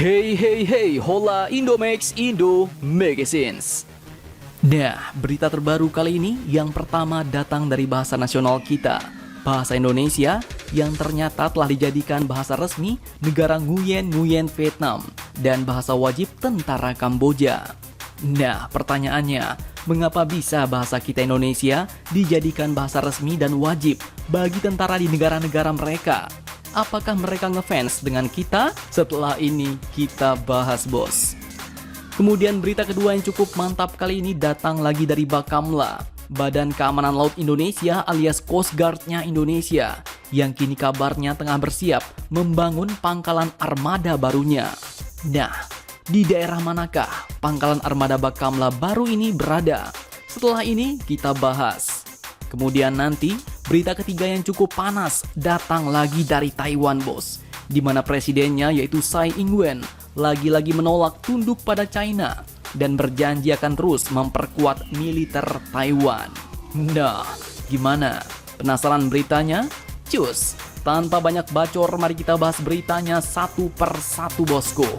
Hey hey hey, hola Indomax Indo Magazines. Nah, berita terbaru kali ini yang pertama datang dari bahasa nasional kita, bahasa Indonesia yang ternyata telah dijadikan bahasa resmi negara Nguyen Nguyen Vietnam dan bahasa wajib tentara Kamboja. Nah, pertanyaannya, mengapa bisa bahasa kita Indonesia dijadikan bahasa resmi dan wajib bagi tentara di negara-negara mereka? Apakah mereka ngefans dengan kita? Setelah ini kita bahas, bos. Kemudian berita kedua yang cukup mantap kali ini datang lagi dari Bakamla, Badan Keamanan Laut Indonesia alias Coast Guard-nya Indonesia, yang kini kabarnya tengah bersiap membangun pangkalan armada barunya. Nah, di daerah manakah pangkalan armada Bakamla baru ini berada? Setelah ini kita bahas. Kemudian nanti berita ketiga yang cukup panas datang lagi dari Taiwan, bos, di mana presidennya yaitu Tsai Ing-wen lagi-lagi menolak tunduk pada China dan berjanji akan terus memperkuat militer Taiwan. Nah, gimana? Penasaran beritanya? Cus, tanpa banyak bacor, mari kita bahas beritanya satu per satu, bosku.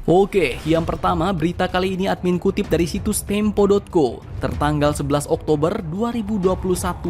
Oke, yang pertama berita kali ini admin kutip dari situs tempo.co tertanggal 11 Oktober 2021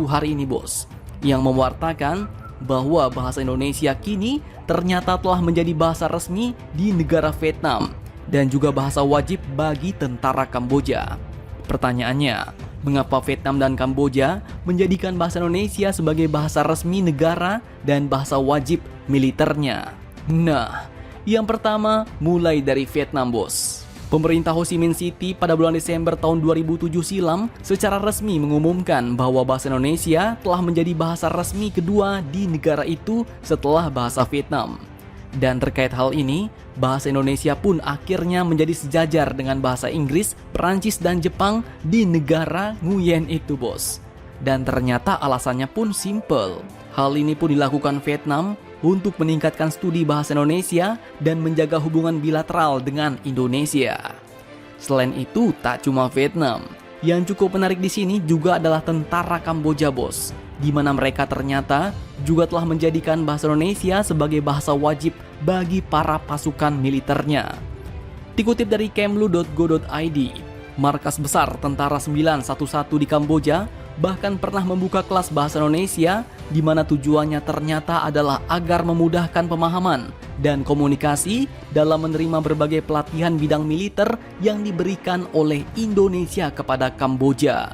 hari ini, bos, yang mewartakan bahwa bahasa Indonesia kini ternyata telah menjadi bahasa resmi di negara Vietnam dan juga bahasa wajib bagi tentara Kamboja. Pertanyaannya, mengapa Vietnam dan Kamboja menjadikan bahasa Indonesia sebagai bahasa resmi negara dan bahasa wajib militernya? Nah, yang pertama, mulai dari Vietnam, bos. Pemerintah Ho Chi Minh City pada bulan Desember tahun 2007 silam secara resmi mengumumkan bahwa bahasa Indonesia telah menjadi bahasa resmi kedua di negara itu setelah bahasa Vietnam. Dan terkait hal ini, bahasa Indonesia pun akhirnya menjadi sejajar dengan bahasa Inggris, Perancis, dan Jepang di negara Nguyen itu, bos. Dan ternyata alasannya pun simple. Hal ini pun dilakukan Vietnam untuk meningkatkan studi bahasa Indonesia dan menjaga hubungan bilateral dengan Indonesia. Selain itu, tak cuma Vietnam. Yang cukup menarik di sini juga adalah tentara Kamboja, bos, di mana mereka ternyata juga telah menjadikan bahasa Indonesia sebagai bahasa wajib bagi para pasukan militernya. Dikutip dari kemlu.go.id, markas besar Tentara 911 di Kamboja bahkan pernah membuka kelas bahasa Indonesia di mana tujuannya ternyata adalah agar memudahkan pemahaman dan komunikasi dalam menerima berbagai pelatihan bidang militer yang diberikan oleh Indonesia kepada Kamboja,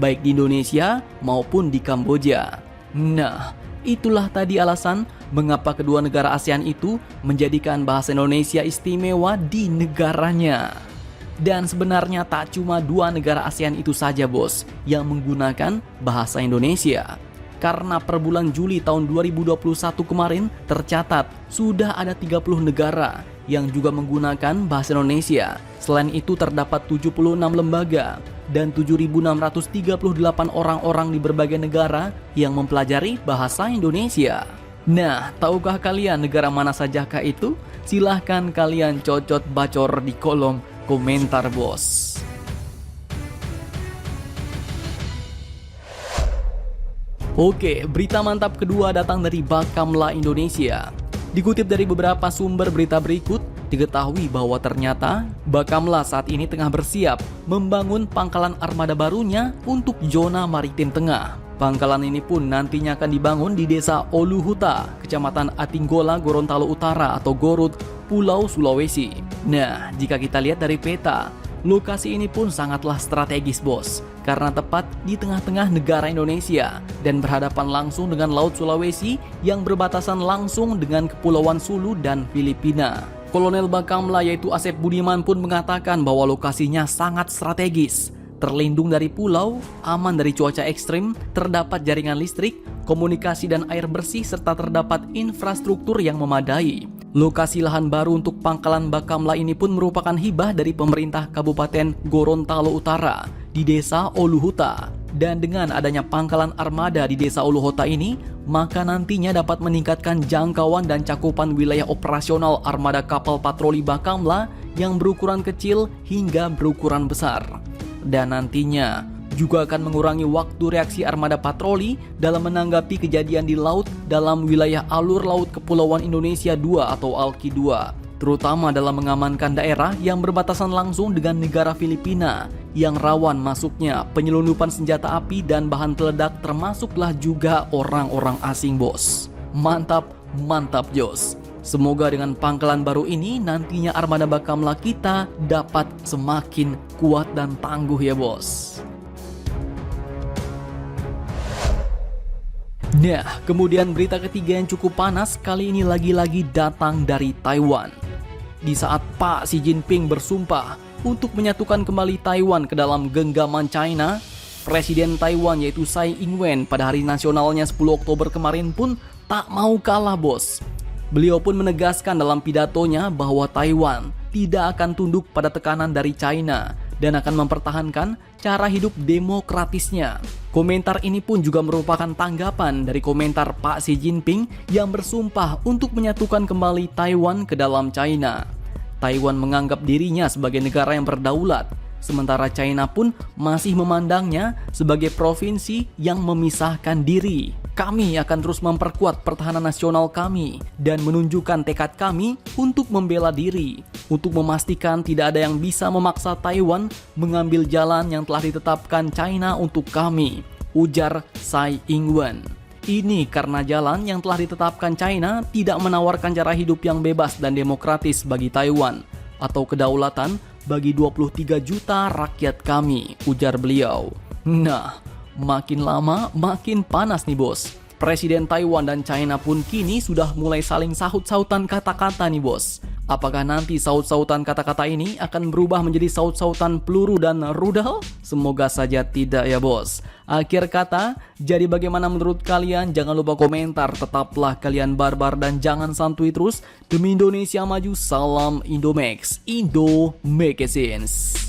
baik di Indonesia maupun di Kamboja. Nah, itulah tadi alasan mengapa kedua negara ASEAN itu menjadikan bahasa Indonesia istimewa di negaranya. Dan sebenarnya tak cuma dua negara ASEAN itu saja, bos, yang menggunakan bahasa Indonesia. Karena per bulan Juli tahun 2021 kemarin tercatat sudah ada 30 negara yang juga menggunakan bahasa Indonesia. Selain itu terdapat 76 lembaga dan 7.638 orang-orang di berbagai negara yang mempelajari bahasa Indonesia. Nah, tahukah kalian negara mana sajakah itu? Silahkan kalian cocot bacor di kolom komentar, bos. Oke, berita mantap kedua datang dari Bakamla Indonesia. Dikutip dari beberapa sumber berita berikut, diketahui bahwa ternyata Bakamla saat ini tengah bersiap membangun pangkalan armada barunya untuk zona maritim tengah. Pangkalan ini pun nantinya akan dibangun di desa Oluhuta, Kecamatan Atinggola, Gorontalo Utara atau Gorut, Pulau Sulawesi. Nah, jika kita lihat dari peta, lokasi ini pun sangatlah strategis, bos, karena tepat di tengah-tengah negara Indonesia dan berhadapan langsung dengan Laut Sulawesi yang berbatasan langsung dengan Kepulauan Sulu dan Filipina. Kolonel Bakamla yaitu Asep Budiman pun mengatakan bahwa lokasinya sangat strategis, terlindung dari pulau, aman dari cuaca ekstrim, terdapat jaringan listrik, komunikasi dan air bersih, serta terdapat infrastruktur yang memadai. Lokasi lahan baru untuk pangkalan Bakamla ini pun merupakan hibah dari pemerintah Kabupaten Gorontalo Utara di desa Oluhuta. Dan dengan adanya pangkalan armada di desa Oluhuta ini, maka nantinya dapat meningkatkan jangkauan dan cakupan wilayah operasional armada kapal patroli Bakamla yang berukuran kecil hingga berukuran besar. Dan nantinya juga akan mengurangi waktu reaksi armada patroli dalam menanggapi kejadian di laut dalam wilayah alur laut Kepulauan Indonesia II atau ALKI II, terutama dalam mengamankan daerah yang berbatasan langsung dengan negara Filipina yang rawan masuknya penyelundupan senjata api dan bahan peledak, termasuklah juga orang-orang asing, bos. Mantap, mantap jos. Semoga dengan pangkalan baru ini nantinya armada Bakamla kita dapat semakin kuat dan tangguh ya bos. Nah, kemudian berita ketiga yang cukup panas kali ini lagi-lagi datang dari Taiwan. Di saat Pak Xi Jinping bersumpah untuk menyatukan kembali Taiwan ke dalam genggaman China, Presiden Taiwan yaitu Tsai Ing-wen pada hari nasionalnya 10 Oktober kemarin pun tak mau kalah bos. Beliau pun menegaskan dalam pidatonya bahwa Taiwan tidak akan tunduk pada tekanan dari China dan akan mempertahankan cara hidup demokratisnya. Komentar ini pun juga merupakan tanggapan dari komentar Pak Xi Jinping yang bersumpah untuk menyatukan kembali Taiwan ke dalam China. Taiwan menganggap dirinya sebagai negara yang berdaulat, sementara China pun masih memandangnya sebagai provinsi yang memisahkan diri. Kami akan terus memperkuat pertahanan nasional kami dan menunjukkan tekad kami untuk membela diri, untuk memastikan tidak ada yang bisa memaksa Taiwan mengambil jalan yang telah ditetapkan China untuk kami, ujar Tsai Ing-wen. Ini karena jalan yang telah ditetapkan China tidak menawarkan cara hidup yang bebas dan demokratis bagi Taiwan atau kedaulatan bagi 23 juta rakyat kami, ujar beliau. Nah, makin lama makin panas nih bos. Presiden Taiwan dan China pun kini sudah mulai saling sahut-sahutan kata-kata nih bos. Apakah nanti saut-sautan kata-kata ini akan berubah menjadi saut-sautan peluru dan rudal? Semoga saja tidak ya bos. Akhir kata, jadi bagaimana menurut kalian? Jangan lupa komentar, tetaplah kalian barbar dan jangan santuy terus. Demi Indonesia maju, salam Indomax, Indo make sense.